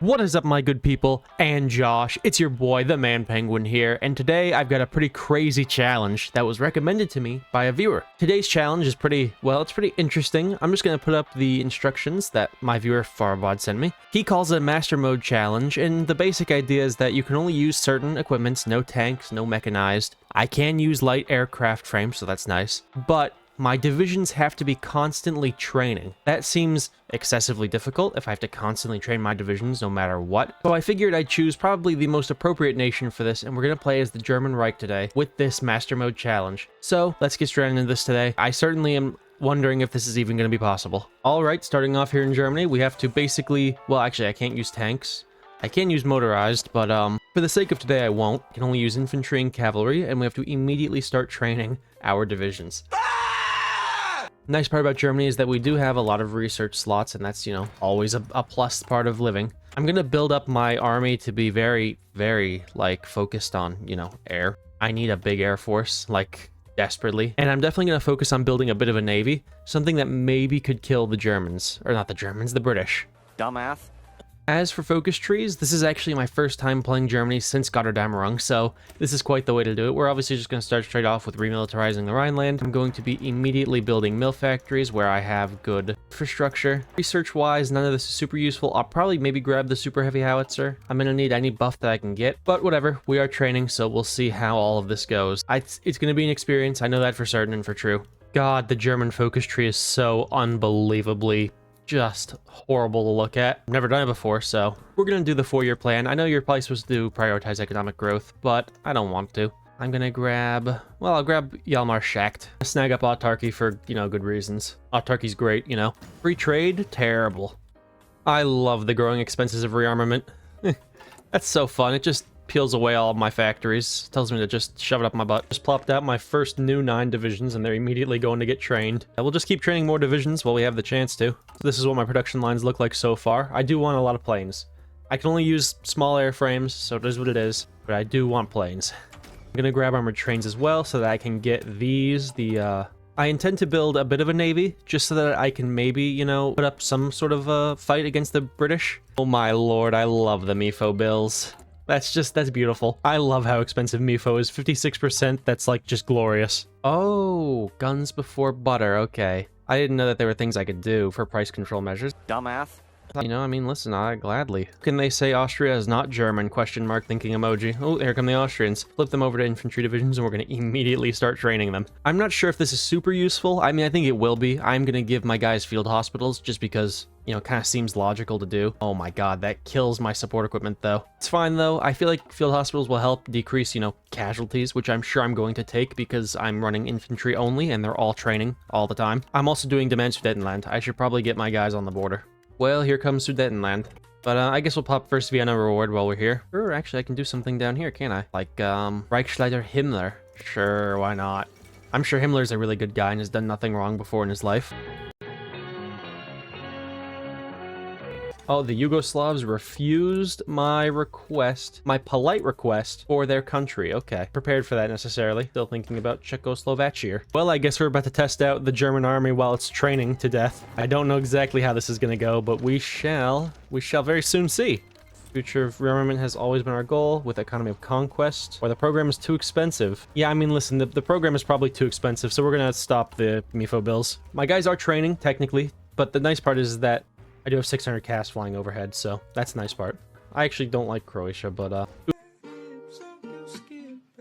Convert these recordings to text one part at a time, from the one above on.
What is up, my good people, and Josh? It's your boy, the Man Penguin here, and today I've got a pretty crazy challenge that was recommended to me by a viewer. Today's challenge is pretty interesting. I'm just going to put up the instructions that my viewer Farbod sent me. He calls it a master mode challenge, and the basic idea is that you can only use certain equipments, no tanks, no mechanized. I can use light aircraft frames, so that's nice, but my divisions have to be constantly training. That seems excessively difficult if I have to constantly train my divisions no matter what. So I figured I'd choose probably the most appropriate nation for this, and we're going to play as the German Reich today with this Master Mode challenge. So let's get straight into this today. I certainly am wondering if this is even going to be possible. Alright, starting off here in Germany, we have to basically, well actually I can't use tanks. I can use motorized, but for the sake of today I won't. I can only use infantry and cavalry, and we have to immediately start training our divisions. Nice part about Germany is that we do have a lot of research slots, and that's, you know, always a plus part of living. I'm gonna build up my army to be very, like, focused on, you know, air. I need a big air force, like, desperately. And I'm definitely gonna focus on building a bit of a navy, something that maybe could kill the Germans. Or not the Germans, the British. Dumbass. As for focus trees, this is actually my first time playing Germany since Gotterdammerung, so this is quite the way to do it. We're obviously just going to start straight off with remilitarizing the Rhineland. I'm going to be immediately building mill factories where I have good infrastructure. Research-wise, none of this is super useful. I'll probably maybe grab the super heavy howitzer. I'm going to need any buff that I can get, but whatever. We are training, so we'll see how all of this goes. It's going to be an experience. I know that for certain and for true. God, the German focus tree is so unbelievably just horrible to look at. I've never done it before, so we're gonna do the 4-year plan. I know you're probably supposed to prioritize economic growth, but I don't want to. I'm gonna grab, well, I'll grab Hjalmar Schacht. Snag up autarky for, you know, good reasons. Autarky's great, you know. Free trade, terrible. I love the growing expenses of rearmament. That's so fun. It just peels away all of my factories. Tells me to just shove it up my butt. Just plopped out my first new 9 divisions, and they're immediately going to get trained. We'll just keep training more divisions while we have the chance to. So this is what my production lines look like so far. I do want a lot of planes. I can only use small airframes, so it is what it is, but I do want planes. I'm gonna grab armored trains as well so that I can get these. I intend to build a bit of a navy just so that I can maybe, you know, put up some sort of a fight against the British. Oh my lord, I love the MIFO bills. That's beautiful. I love how expensive MIFO is. 56%, that's like just glorious. Oh, guns before butter, okay. I didn't know that there were things I could do for price control measures. Dumbass. You know, I mean, listen, I gladly. Can they say Austria is not German? Question mark thinking emoji. Oh, here come the Austrians. Flip them over to infantry divisions and we're going to immediately start training them. I'm not sure if this is super useful. I mean, I think it will be. I'm going to give my guys field hospitals just because, you know, kind of seems logical to do. Oh my god, that kills my support equipment though. It's fine though. I feel like field hospitals will help decrease, you know, casualties, which I'm sure I'm going to take because I'm running infantry only and they're all training all the time. I'm also doing Demands Sudetenland. I should probably get my guys on the border. Well, here comes Sudetenland. But I guess we'll pop first Vienna reward while we're here. Or actually I can do something down here, can't I? Like, Reichsleiter Himmler. Sure, why not? I'm sure Himmler's a really good guy and has done nothing wrong before in his life. Oh, the Yugoslavs refused my request, my polite request for their country. Okay, prepared for that necessarily. Still thinking about Czechoslovakia. Well, I guess we're about to test out the German army while it's training to death. I don't know exactly how this is going to go, but we shall very soon see. Future of rearmament has always been our goal with economy of conquest, or the program is too expensive. Yeah, I mean, listen, the program is probably too expensive, so we're going to stop the MIFO bills. My guys are training, technically, but the nice part is that I do have 600 CAS flying overhead, so that's the nice part. I actually don't like Croatia, but it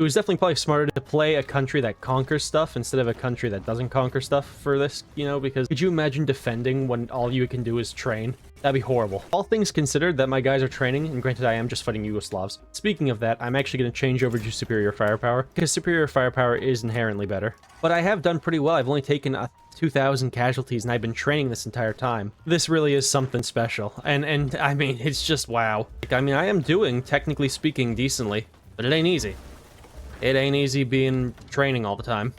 was definitely probably smarter to play a country that conquers stuff instead of a country that doesn't conquer stuff for this, you know, because could you imagine defending when all you can do is train? That'd be horrible. All things considered that my guys are training, and granted I am just fighting Yugoslavs. Speaking of that, I'm actually going to change over to superior firepower, because superior firepower is inherently better. But I have done pretty well. I've only taken 2,000 casualties, and I've been training this entire time. This really is something special, and I mean, it's just wow. Like, I mean, I am doing, technically speaking, decently, but it ain't easy. It ain't easy being training all the time.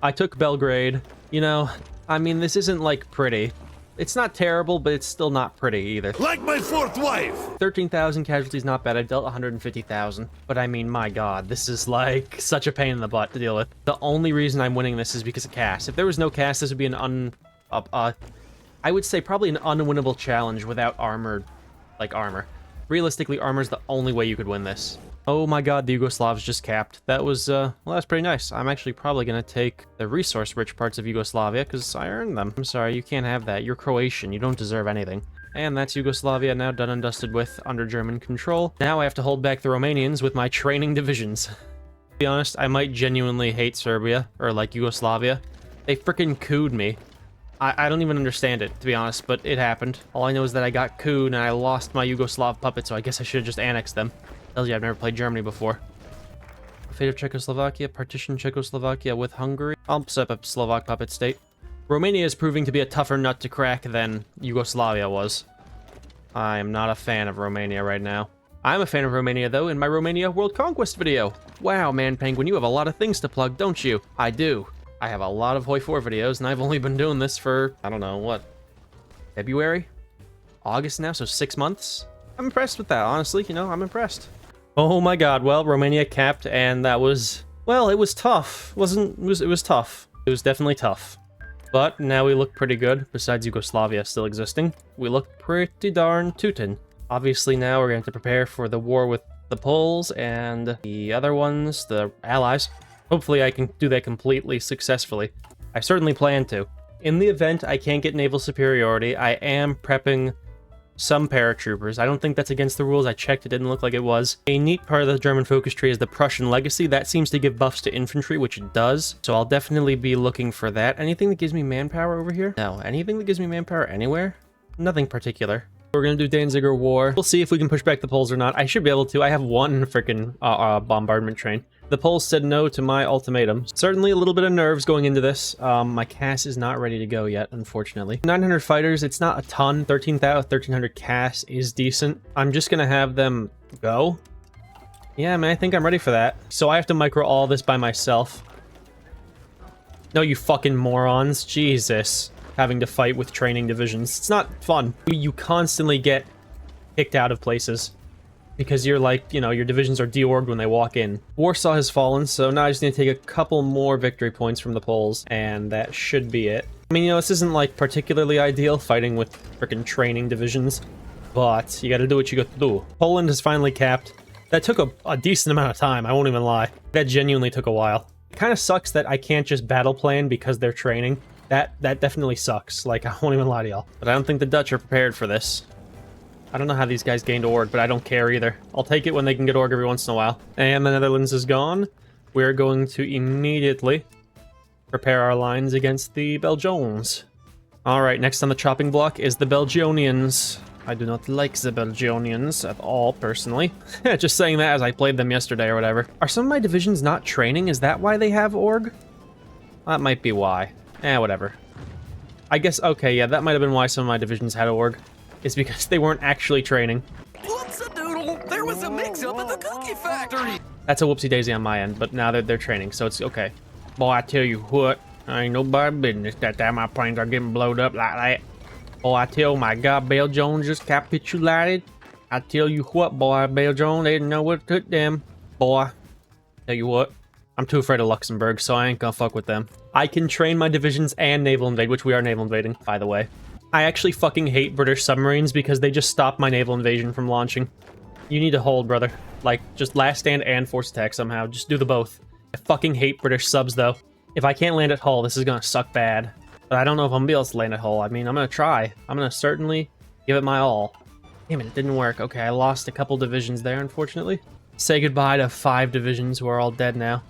I took Belgrade. You know, I mean, this isn't, like, pretty. It's not terrible, but it's still not pretty either. Like my 4th wife! 13,000 casualties, not bad. I've dealt 150,000. But I mean, my god, this is like such a pain in the butt to deal with. The only reason I'm winning this is because of CAS. If there was no CAS, this would be an I would say probably an unwinnable challenge without armored like, armor. Realistically, armor's the only way you could win this. Oh my god, the Yugoslavs just capped. That was, well, that's pretty nice. I'm actually probably gonna take the resource-rich parts of Yugoslavia, because I earned them. I'm sorry, you can't have that. You're Croatian. You don't deserve anything. And that's Yugoslavia now done and dusted with, under German control. Now I have to hold back the Romanians with my training divisions. To be honest, I might genuinely hate Serbia, or, like, Yugoslavia. They frickin' cooed me. I don't even understand it, to be honest, but it happened. All I know is that I got cooed and I lost my Yugoslav puppet, so I guess I should have just annexed them. Tells you I've never played Germany before. Fate of Czechoslovakia, partition Czechoslovakia with Hungary. I'll set up a Slovak puppet state. Romania is proving to be a tougher nut to crack than Yugoslavia was. I am not a fan of Romania right now. I'm a fan of Romania, though, in my Romania World Conquest video. Wow, Man Penguin, you have a lot of things to plug, don't you? I do. I have a lot of HOI4 videos, and I've only been doing this for, I don't know, what? February? August now, so 6 months? I'm impressed with that, honestly, you know, I'm impressed. Oh my god, well, Romania capped, and that was, well, it was tough. It was tough. It was definitely tough. But now we look pretty good, besides Yugoslavia still existing. We look pretty darn tootin'. Obviously now we're going to prepare for the war with the Poles and the other ones, the Allies. Hopefully I can do that completely successfully. I certainly plan to. In the event I can't get naval superiority, I am prepping some paratroopers. I don't think that's against the rules. I checked, it didn't look like it was. A neat part of the German focus tree is the Prussian legacy. That seems to give buffs to infantry, which it does. So I'll definitely be looking for that. Anything that gives me manpower over here? No. Anything that gives me manpower anywhere? Nothing particular. We're gonna do Danziger War. We'll see if we can push back the Poles or not. I should be able to. I have one freaking bombardment train. The Poles said no to my ultimatum. Certainly a little bit of nerves going into this. My CAS is not ready to go yet, unfortunately. 900 fighters, it's not a ton. 1300 CAS is decent. I'm just gonna have them go. Yeah, man, I think I'm ready for that. So I have to micro all this by myself. No, you fucking morons. Jesus. Having to fight with training divisions. It's not fun. You constantly get kicked out of places. Because you're like, you know, your divisions are deorged when they walk in. Warsaw has fallen, so now I just need to take a couple more victory points from the Poles, and that should be it. I mean, you know, this isn't, like, particularly ideal, fighting with frickin' training divisions, but you gotta do what you got to do. Poland is finally capped. That took a decent amount of time, I won't even lie. That genuinely took a while. It kinda sucks that I can't just battle plan because they're training. That definitely sucks, like, I won't even lie to y'all. But I don't think the Dutch are prepared for this. I don't know how these guys gained org, but I don't care either. I'll take it when they can get org every once in a while. And the Netherlands is gone. We're going to immediately prepare our lines against the Belgians. Alright, next on the chopping block is the Belgians. I do not like the Belgians at all, personally. Just saying that as I played them yesterday or whatever. Are some of my divisions not training? Is that why they have org? That might be why. Whatever. I guess, okay, yeah, that might have been why some of my divisions had org. It's because they weren't actually training. Whoops-a-doodle! There was a mix-up at the cookie factory! That's a whoopsie-daisy on my end, but now they're training, so it's okay. Boy, I tell you what, I ain't nobody business that time my planes are getting blowed up like that. Boy, I tell my God, Belgium just capitulated. I tell you what, boy, Belgium, they didn't know what to hit them. Boy, tell you what, I'm too afraid of Luxembourg, so I ain't gonna fuck with them. I can train my divisions and naval invade, which we are naval invading, by the way. I actually fucking hate British submarines because they just stop my naval invasion from launching. You need to hold, brother. Like, just last stand and force attack somehow. Just do the both. I fucking hate British subs, though. If I can't land at Hull, this is gonna suck bad. But I don't know if I'm gonna be able to land at Hull. I mean, I'm gonna try. I'm gonna certainly give it my all. Damn it, it didn't work. Okay, I lost a couple divisions there, unfortunately. Say goodbye to 5 divisions who are all dead now.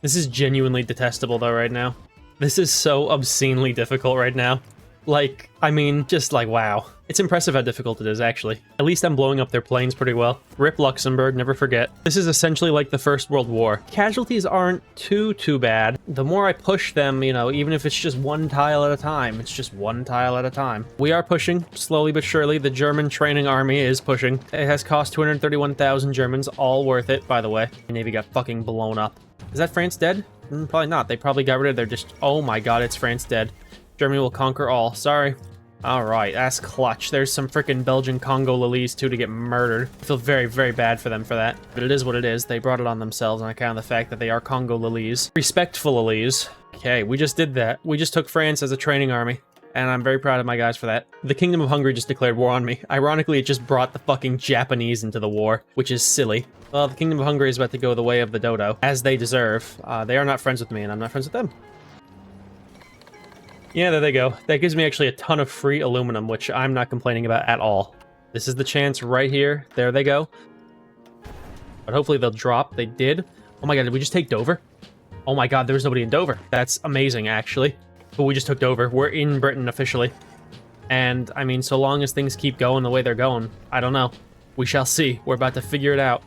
This is genuinely detestable, though, right now. This is so obscenely difficult right now. Like, I mean, just like, wow. It's impressive how difficult it is, actually. At least I'm blowing up their planes pretty well. Rip Luxembourg, never forget. This is essentially like the First World War. Casualties aren't too bad. The more I push them, you know, even if it's just one tile at a time, it's just one tile at a time. We are pushing, slowly but surely. The German training army is pushing. It has cost 231,000 Germans, all worth it, by the way. The Navy got fucking blown up. Is that France dead? Probably not. They probably got rid of their just... Oh my God, it's France dead. Germany will conquer all. Sorry. Alright, that's clutch. There's some freaking Belgian Congolese too to get murdered. I feel very, very bad for them for that. But it is what it is. They brought it on themselves on account of the fact that they are Congolese. Respectful-alese. Okay, we just did that. We just took France as a training army. and I'm very proud of my guys for that. The Kingdom of Hungary just declared war on me. Ironically, it just brought the fucking Japanese into the war, which is silly. Well, the Kingdom of Hungary is about to go the way of the dodo, as they deserve. They are not friends with me, and I'm not friends with them. Yeah, there they go. That gives me actually a ton of free aluminum, which I'm not complaining about at all. This is the chance right here. There they go. But hopefully they'll drop. They did. Oh my god, did we just take Dover? Oh my god, there was nobody in Dover. That's amazing, actually. But we just took Dover. We're in Britain officially. And, I mean, so long as things keep going the way they're going, I don't know. We shall see. We're about to figure it out.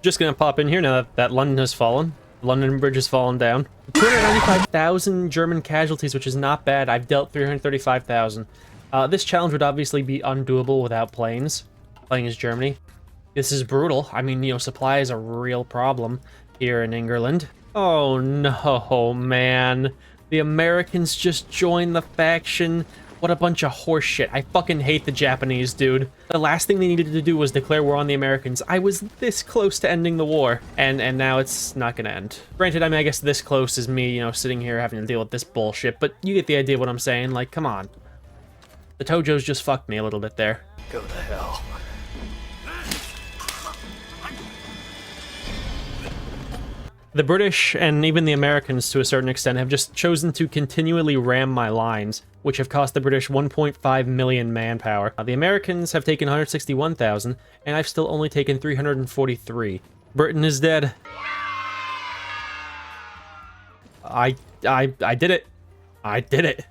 Just gonna pop in here now that London has fallen. London Bridge has fallen down. 295,000 German casualties, which is not bad. I've dealt 335,000. This challenge would obviously be undoable without planes. Playing as Germany. This is brutal. I mean, you know, supply is a real problem here in England. Oh no, man. The Americans just joined the faction. What a bunch of horse shit. I fucking hate the Japanese, dude. The last thing they needed to do was declare war on the Americans. I was this close to ending the war, and now it's not gonna end. Granted, I mean, I guess this close is me, you know, sitting here having to deal with this bullshit, but you get the idea of what I'm saying. Like, come on. The Tojos just fucked me a little bit there. Go to hell. The British, and even the Americans to a certain extent, have just chosen to continually ram my lines, which have cost the British 1.5 million manpower. The Americans have taken 161,000, and I've still only taken 343. Britain is dead. I did it. I did it.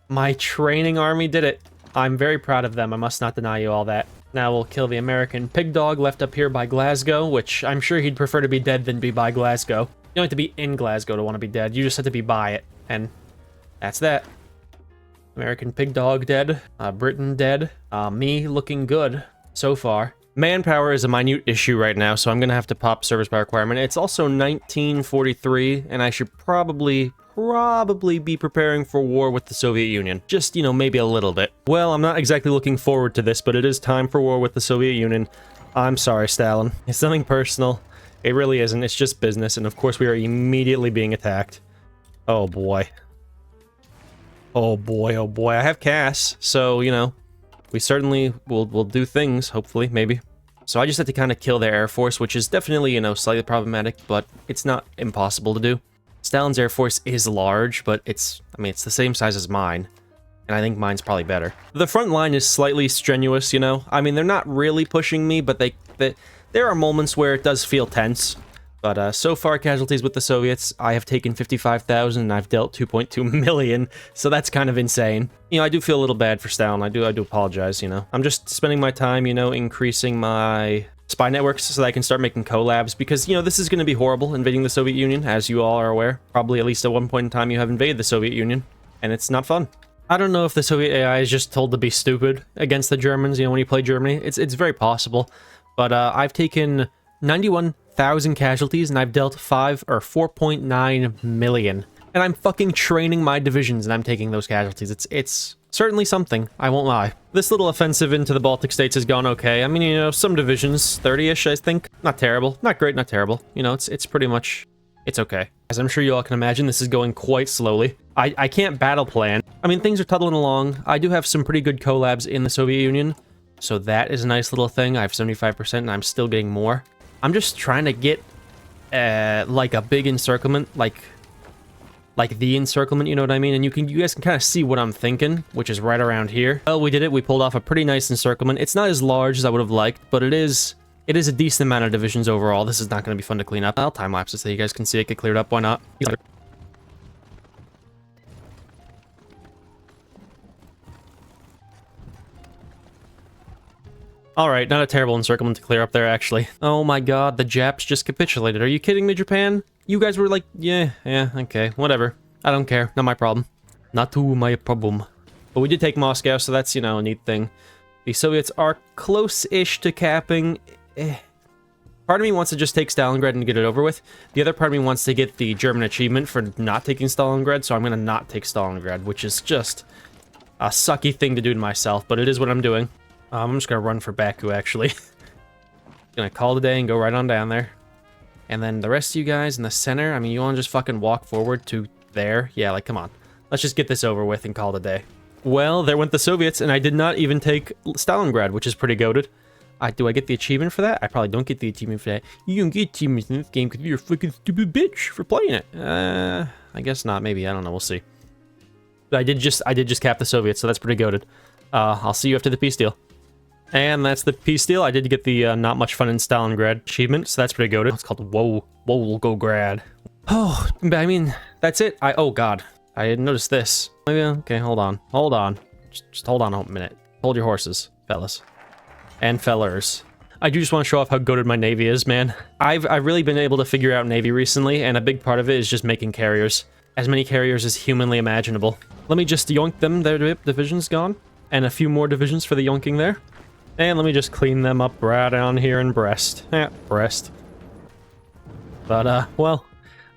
My training army did it. I'm very proud of them, I must not deny you all that. Now we'll kill the American pig dog left up here by Glasgow, which I'm sure he'd prefer to be dead than be by Glasgow. You don't have to be in Glasgow to want to be dead, you just have to be by it, and that's that. American pig dog dead, Britain dead, me looking good so far. Manpower is a minute issue right now, so I'm gonna have to pop service power requirement. It's also 1943, and I should probably be preparing for war with the Soviet Union. Just, you know, maybe a little bit. Well, I'm not exactly looking forward to this, but it is time for war with the Soviet Union. I'm sorry, Stalin. It's nothing personal. It really isn't. It's just business, and of course we are immediately being attacked. Oh boy. Oh boy, oh boy. I have Cass, so, you know, we certainly will do things, hopefully, maybe. So I just had to kind of kill their air force, which is definitely, you know, slightly problematic, but it's not impossible to do. Stalin's air force is large, but it's the same size as mine, and I think mine's probably better. The front line is slightly strenuous, you know? I mean, they're not really pushing me, but there are moments where it does feel tense. But so far, casualties with the Soviets, I have taken 55,000 and I've dealt 2.2 million, so that's kind of insane. You know, I do feel a little bad for Stalin, I do apologize, you know. I'm just spending my time, you know, increasing my spy networks so that I can start making collabs, because, you know, this is going to be horrible, invading the Soviet Union, as you all are aware. Probably at least at one point in time you have invaded the Soviet Union, and it's not fun. I don't know if the Soviet AI is just told to be stupid against the Germans, you know, when you play Germany. It's very possible, but I've taken 91,000 casualties, and I've dealt 4.9 million. And I'm fucking training my divisions, and I'm taking those casualties. It's certainly something, I won't lie. This little offensive into the Baltic states has gone okay. I mean, you know, some divisions, 30-ish, I think. Not terrible. Not great, not terrible. You know, it's pretty much, it's okay. As I'm sure you all can imagine, this is going quite slowly. I can't battle plan. I mean, things are toddling along. I do have some pretty good collabs in the Soviet Union, so that is a nice little thing. I have 75%, and I'm still getting more. I'm just trying to get, like a big encirclement, like the encirclement, you know what I mean? And you guys can kind of see what I'm thinking, which is right around here. Well, we did it. We pulled off a pretty nice encirclement. It's not as large as I would have liked, but it is It is a decent amount of divisions overall. This is not going to be fun to clean up. I'll time-lapse it so you guys can see it get cleared up. Why not? Alright, not a terrible encirclement to clear up there, actually. Oh my god, the Japs just capitulated. Are you kidding me, Japan? You guys were like, yeah, okay, whatever. I don't care. Not my problem. Not to my problem. But we did take Moscow, so that's, you know, a neat thing. The Soviets are close-ish to capping. Part of me wants to just take Stalingrad and get it over with. The other part of me wants to get the German achievement for not taking Stalingrad, so I'm going to not take Stalingrad, which is just a sucky thing to do to myself, but it is what I'm doing. I'm just going to run for Baku, actually. Gonna call it a day and go right on down there. And then the rest of you guys in the center, I mean, you want to just fucking walk forward to there? Yeah, like, come on. Let's just get this over with and call it a day. Well, there went the Soviets, and I did not even take Stalingrad, which is pretty goated. Do I get the achievement for that? I probably don't get the achievement for that. You don't get achievements in this game because you're a fucking stupid bitch for playing it. I guess not. Maybe. I don't know. We'll see. But I did just cap the Soviets, so that's pretty goated. I'll see you after the peace deal. And that's the peace deal. I did get the not much fun in Stalingrad achievement, so that's pretty goated. It's called Volgograd. Oh, I mean, that's it. Oh god, I didn't notice this. Maybe, okay, hold on. Just hold on a minute. Hold your horses, fellas. And fellers. I do just want to show off how goated my navy is, man. I've really been able to figure out navy recently, and a big part of it is just making carriers. As many carriers as humanly imaginable. Let me just yoink them. Their division's gone. And a few more divisions for the yoinking there. And let me just clean them up right down here in Brest. Brest. But, well,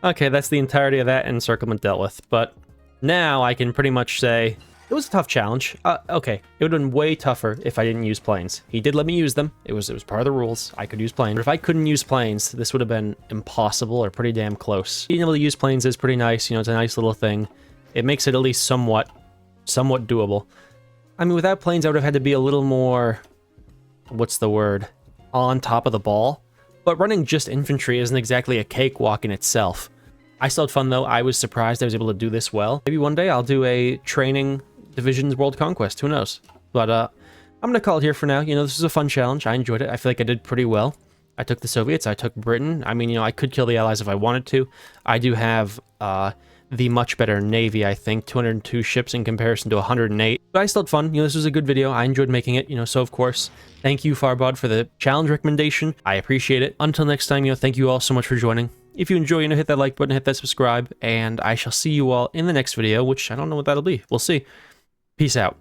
okay, that's the entirety of that encirclement dealt with. But now I can pretty much say it was a tough challenge. Okay, it would have been way tougher if I didn't use planes. He did let me use them. It was part of the rules. I could use planes. But if I couldn't use planes, this would have been impossible or pretty damn close. Being able to use planes is pretty nice. You know, it's a nice little thing. It makes it at least somewhat doable. I mean, without planes, I would have had to be a little more, what's the word, on top of the ball. But running just infantry isn't exactly a cakewalk in itself. I still had fun, though. I was surprised I was able to do this well. Maybe one day I'll do a training divisions world conquest. Who knows? But I'm going to call it here for now. You know, this was a fun challenge. I enjoyed it. I feel like I did pretty well. I took the Soviets. I took Britain. I mean, you know, I could kill the Allies if I wanted to. I do have the much better navy, I think. 202 ships in comparison to 108. But I still had fun. You know, this was a good video. I enjoyed making it. You know, so of course, thank you, Farbod, for the challenge recommendation. I appreciate it. Until next time, you know, thank you all so much for joining. If you enjoy, you know, hit that like button, hit that subscribe, and I shall see you all in the next video, which I don't know what that'll be. We'll see. Peace out.